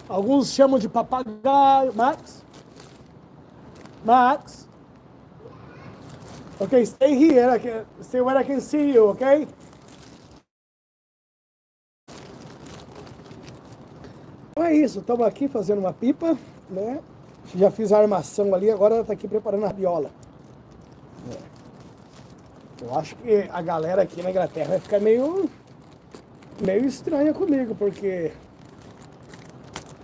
Alguns chamam de papagaio. Max? Max? Okay, stay here. Stay where I can see you, okay? Então é isso, estamos aqui fazendo uma pipa, né? Já fiz a armação ali, agora está aqui preparando a viola. Eu acho que a galera aqui na Inglaterra vai ficar meio estranha comigo, porque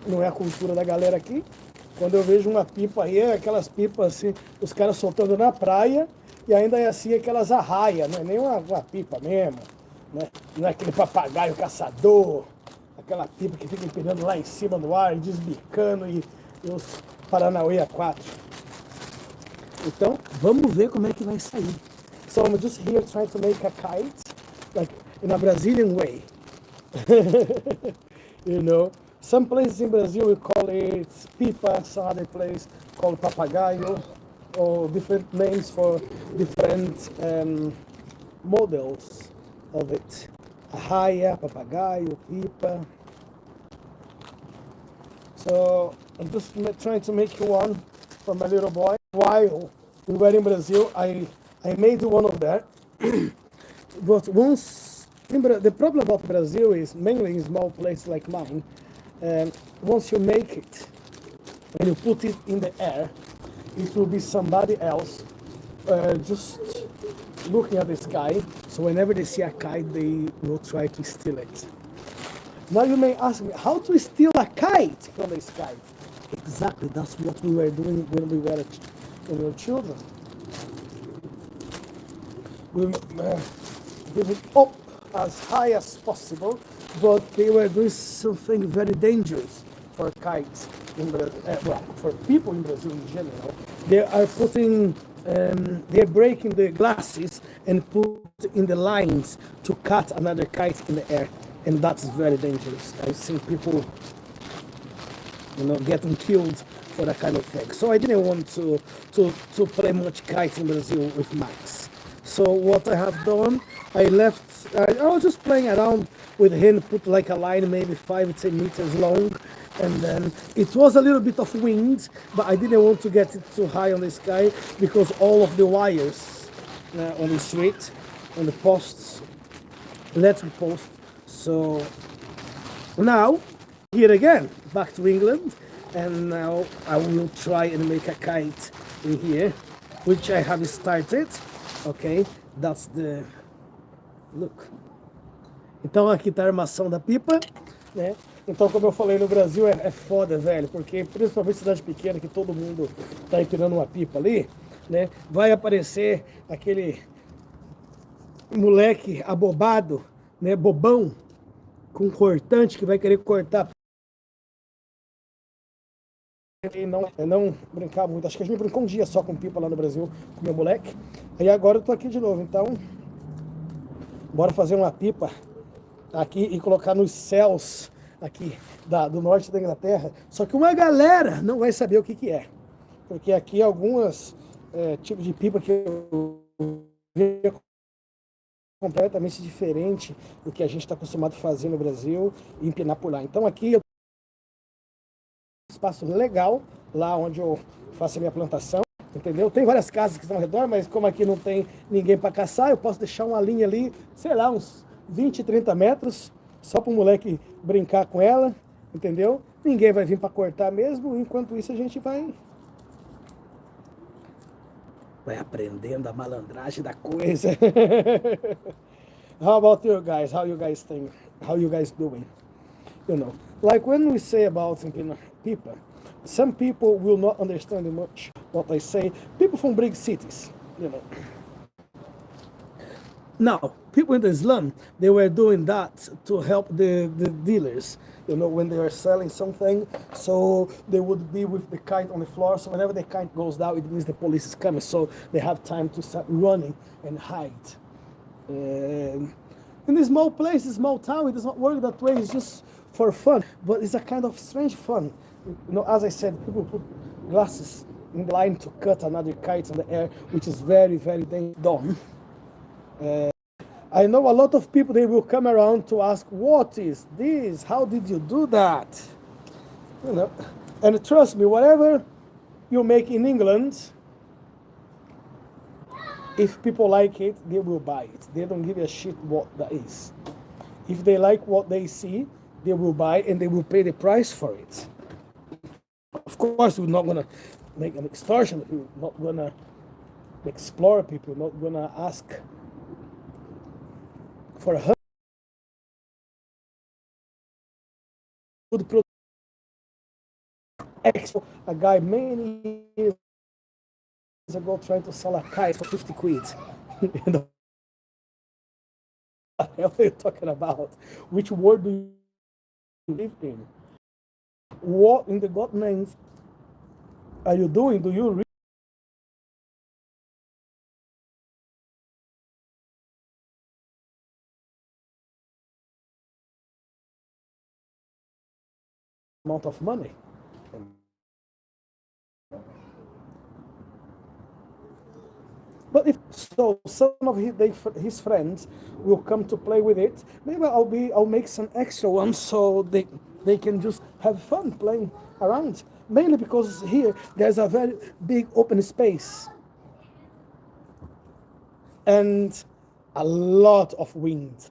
não é a cultura da galera aqui. Quando eu vejo uma pipa aí, é aquelas pipas assim, os caras soltando na praia, e ainda é assim aquelas arraias, não é nem uma pipa mesmo, né? Não é aquele papagaio caçador, aquela pipa que fica empinando lá em cima do ar, desbicando e os Paranauê A4. Então, vamos ver como é que vai sair. So I'm just here trying to make a kite, like in a Brazilian way. You know, some places in Brazil we call it pipa, some other place called papagayo, or different names for different models of it. Arraia, papagayo, pipa. So I'm just trying to make one for my little boy. While we were in Brazil, I made one of that. But the problem about Brazil is mainly in small places like mine. Once you make it and you put it in the air, it will be somebody else just looking at the sky. So whenever they see a kite, they will try to steal it. Now you may ask me, how to steal a kite from the sky? Exactly, that's what we were doing when we were children. We give it up as high as possible, but they were doing something very dangerous for kites in well, for people in Brazil in general. They are putting, they're breaking the glasses and put in the lines to cut another kite in the air, and that's very dangerous. I've seen people, getting killed for that kind of thing. So I didn't want to play much kite in Brazil with Max. So what I have done, I was just playing around with him, put like a line maybe 5-10 meters long, and then it was a little bit of wind, but I didn't want to get it too high on the sky because all of the wires on the street, on the posts, electric posts. So now, here again, back to England, and now I will try and make a kite in here, which I have started. Ok, that's the look. Então aqui tá a armação da pipa, né? Então, como eu falei, no Brasil é foda, velho, porque principalmente cidade pequena que todo mundo tá empinando uma pipa ali, né? Vai aparecer aquele moleque abobado, né? Bobão, com cortante que vai querer cortar. E não brincar muito. Acho que a gente brincou um dia só com pipa lá no Brasil, com meu moleque. Aí agora eu tô aqui de novo, então bora fazer uma pipa aqui e colocar nos céus aqui do norte da Inglaterra. Só que uma galera não vai saber o que é. Porque aqui algumas tipos de pipa que eu vejo completamente diferente do que a gente está acostumado a fazer no Brasil e empinar por lá. Então aqui eu espaço legal lá onde eu faço a minha plantação, entendeu? Tem várias casas que estão ao redor, mas como aqui não tem ninguém para caçar, eu posso deixar uma linha ali, sei lá, uns 20, 30 metros, só para o moleque brincar com ela, entendeu? Ninguém vai vir para cortar mesmo, enquanto isso a gente vai aprendendo a malandragem da coisa. How about you guys? How you guys think? How you guys doing? Like when we say about Pipa, some people will not understand much what I say. People from big cities, Now, people in the slum, they were doing that to help the dealers, when they are selling something. So they would be with the kite on the floor. So whenever the kite goes down, it means the police is coming. So they have time to start running and hide. In the small place, small town, it does not work that way. It's just for fun, but it's a kind of strange fun. As I said, people put glasses in the line to cut another kite in the air, which is very, very dangerous. I know a lot of people, they will come around to ask, what is this? How did you do that? You know, and trust me, whatever you make in England, if people like it, they will buy it. They don't give a shit what that is. If they like what they see, they will buy and they will pay the price for it. Of course, we're not gonna make an extortion. We're not gonna explore people. We're not gonna ask for a good product. A guy many years ago trying to sell a kite for 50 quid. You know, what the hell are you talking about? Which world do you live in? What in the God names are you doing? Do you read amount of money? But if so, some of his friends will come to play with it. Maybe I'll make some extra ones so they can just have fun playing around. Mainly because here there's a very big open space and a lot of wind.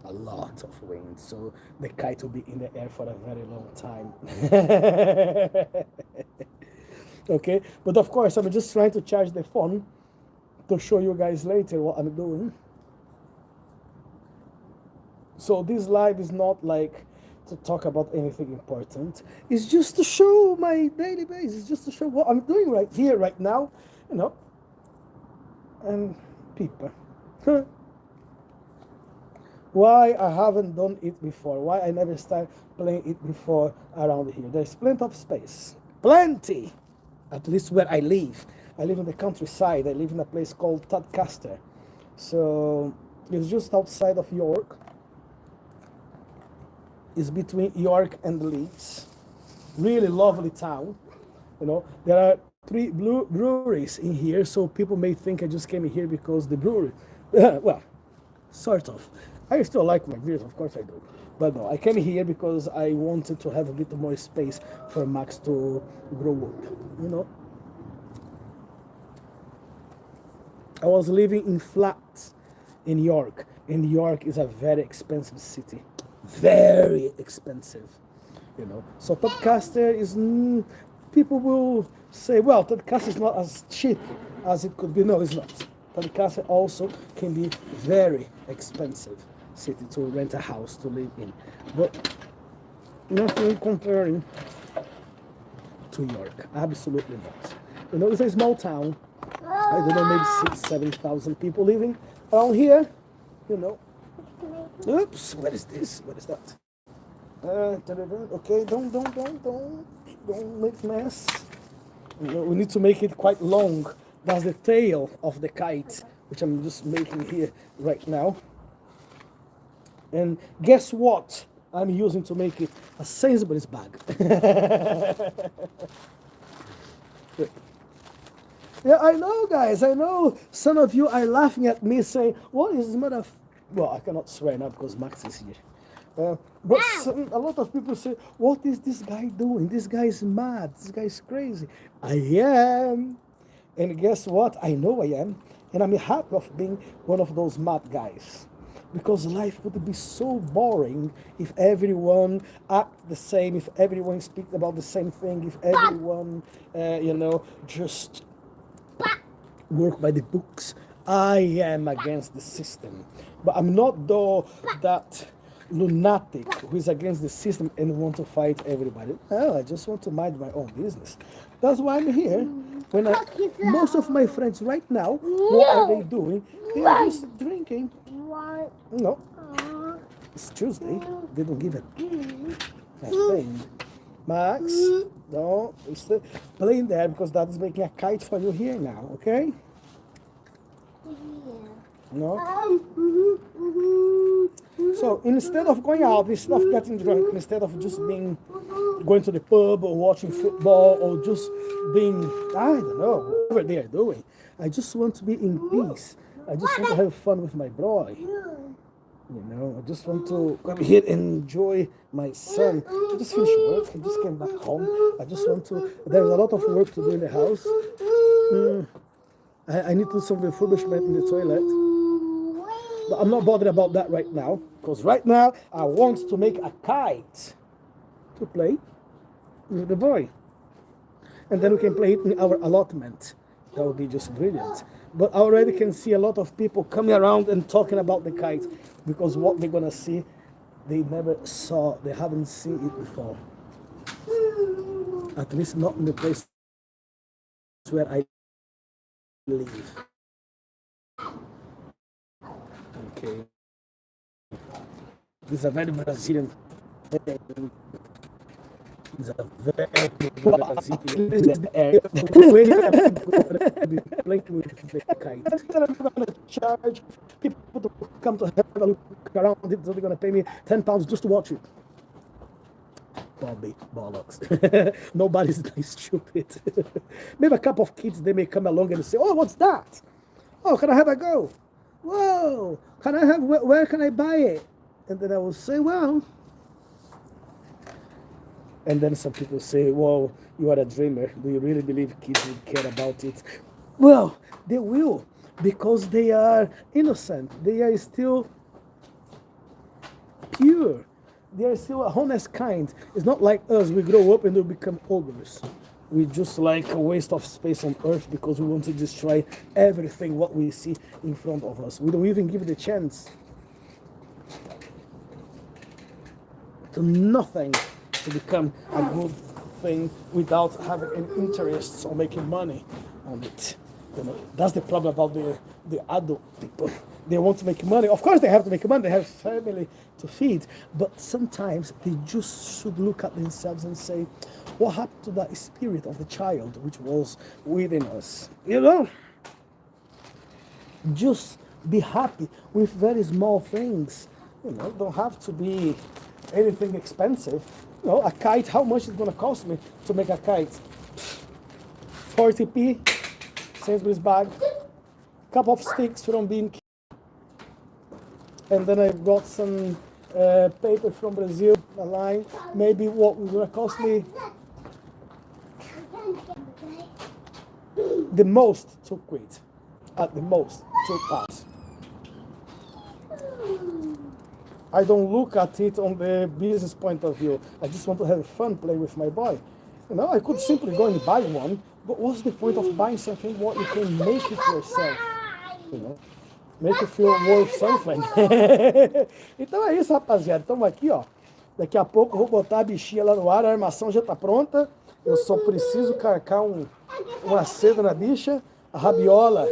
A lot of wind, so the kite will be in the air for a very long time. Okay, but of course I'm just trying to charge the phone to show you guys later what I'm doing. So this live is not like to talk about anything important. It's just to show my daily basis, just to show what I'm doing right here, right now, you know. And Pipa. Why I haven't done it before, why I never started playing it before around here. There's plenty of space. Plenty! At least where I live. I live in the countryside. I live in a place called Tadcaster. So it's just outside of York. It's between York and Leeds. Really lovely town. You know, there are 3 breweries in here, so people may think I just came here because the brewery. Well, sort of. I still like my beers, of course I do. But no, I came here because I wanted to have a bit more space for Max to grow up, you know. I was living in flats in York, and York is a very expensive city. Very expensive, you know. So Tadcaster is, people will say, well, Tadcaster is not as cheap as it could be. No, it's not. Tadcaster also can be very expensive city to rent a house to live in, but nothing comparing to York. Absolutely not. You know, it's a small town. I don't know, maybe 6,000-7,000 people living around here. You know. Oops, what is this? What is that? Okay, don't make mess. You know, we need to make it quite long. That's the tail of the kite, which I'm just making here right now. And guess what I'm using to make it? A Sainsbury's bag. Yeah, I know, guys. I know some of you are laughing at me saying, what is this mother... Well, I cannot swear now because Max is here. But a lot of people say, what is this guy doing? This guy is mad. This guy is crazy. I am. And guess what? I know I am. And I'm happy of being one of those mad guys. Because life would be so boring if everyone act the same, if everyone speaks about the same thing, if everyone, you know, just work by the books. I am against the system. But I'm not though that lunatic who is against the system and want to fight everybody. No, I just want to mind my own business. That's why I'm here. When most of my friends right now, what are they doing? They're just drinking. No, it's Tuesday. They don't give a thing. Max, no, stay playing there because that is making a kite for you here now, okay? No? So instead of going out, instead of getting drunk, instead of just being going to the pub or watching football or just being, I don't know, whatever they are doing, I just want to be in peace. I just want to have fun with my boy. You know, I just want to come here and enjoy my son. I just finished work. I just came back home. I just want to. There's a lot of work to do in the house. I need to do some refurbishment in the toilet. But I'm not bothered about that right now. Because right now, I want to make a kite to play with the boy. And then we can play it in our allotment. That would be just brilliant. But I already can see a lot of people coming around and talking about the kite because what they're gonna see, they never saw, they haven't seen it before. At least not in the place where I live. Okay. This is a very Brazilian. It's a very Brazilian area. Playing with the kite. I'm gonna charge people to come to have a look around it, so they're gonna pay me £10 just to watch it. Bobby bollocks. Nobody's that stupid. Maybe a couple of kids, they may come along and say, "Oh, what's that? Oh, can I have a go? Whoa, can I have? Where can I buy it?" And then I will say, "Well." And then some people say, "Well, you are a dreamer. Do you really believe kids would care about it?" Well, they will, because they are innocent. They are still pure. They are still a honest kind. It's not like us. We grow up and we become ogres. We just like a waste of space on earth because we want to destroy everything what we see in front of us. We don't even give it a chance to nothing to become a good thing without having an interest or making money on it. You know, that's the problem about the adult people. They want to make money. Of course they have to make money. They have family to feed. But sometimes they just should look at themselves and say, what happened to that spirit of the child which was within us? You know? Just be happy with very small things. You know, don't have to be anything expensive. You know, a kite, how much is it going to cost me to make a kite? 40p, Sainsbury's bag, couple of sticks from being, and then I've got some paper from Brazil, a line, maybe what was going to cost me the most £2, at the most £2. I don't look at it on the business point of view. I just want to have fun playing with my boy. You know, I could simply go and buy one, but what's the point of buying something what you can make it yourself? You know, make you feel worth something. Então é isso, rapaziada. Estamos aqui, ó. Daqui a pouco eu vou botar a bichinha lá no ar, a armação já está pronta. Eu só preciso carcar uma seda na bicha. A rabiola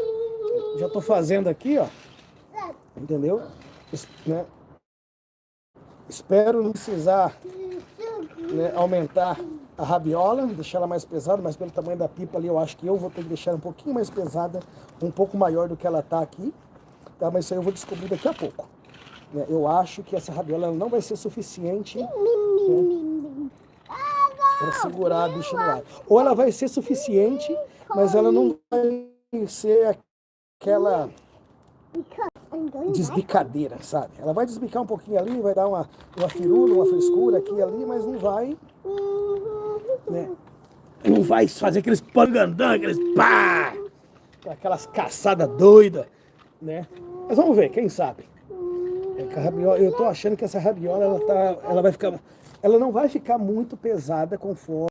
já estou fazendo aqui, ó. Entendeu? Né? Espero não precisar, né, aumentar a rabiola, deixar ela mais pesada, mas pelo tamanho da pipa ali eu acho que eu vou ter que deixar um pouquinho mais pesada, um pouco maior do que ela está aqui, tá? Mas isso aí eu vou descobrir daqui a pouco. Né? Eu acho que essa rabiola não vai ser suficiente, né, para segurar a bicha no ar. Ou ela vai ser suficiente, mas ela não vai ser aquela desbicadeira, sabe? Ela vai desbicar um pouquinho ali, vai dar uma firula, uma frescura aqui e ali, mas não vai, né? Não vai fazer aqueles pangandã, aqueles pá, aquelas caçadas doidas, né? Mas vamos ver, quem sabe? É, rabiola, eu tô achando que essa rabiola ela vai ficar, ela não vai ficar muito pesada conforme